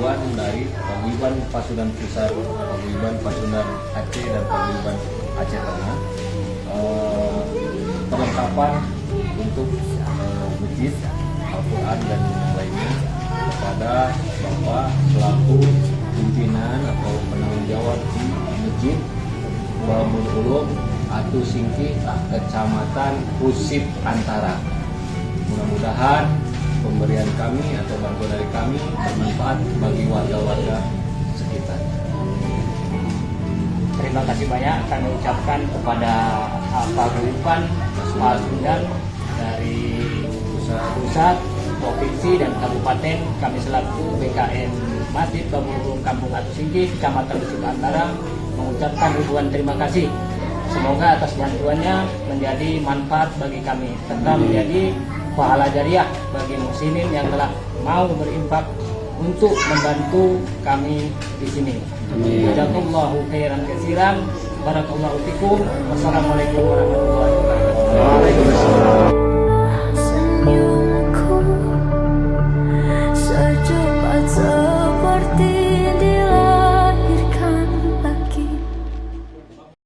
bantuan dari Paguyuban Pasundan Pusat, Paguyuban Pasundan Aceh dan Paguyuban Aceh Tengah, perlengkapan untuk masjid, Al-Quran dan yang lainnya kepada Bapak selaku pimpinan atau penanggung jawab di Masjid Babul Ulum Atu Singki, Kecamatan Pusip Antara. Mudah-mudahan pemberian kami atau bantuan dari kami bermanfaat bagi warga-warga sekitar. Terima kasih banyak kami ucapkan kepada Paguyuban Pasundan dari pusat, provinsi dan kabupaten. Kami selaku BKN Masjid Babul Ulum Kampung Atu Singki, Kecamatan Pusip Antara, mengucapkan ribuan terima kasih. Semoga atas bantuannya menjadi manfaat bagi kami serta menjadi pahala jariah bagi muslimin yang telah mau berinfak untuk membantu kami di sini. Jazakallahu khairan katsiran. Barakallahu fikum. Wassalamualaikum warahmatullahi wabarakatuh. Waalaikumsalam.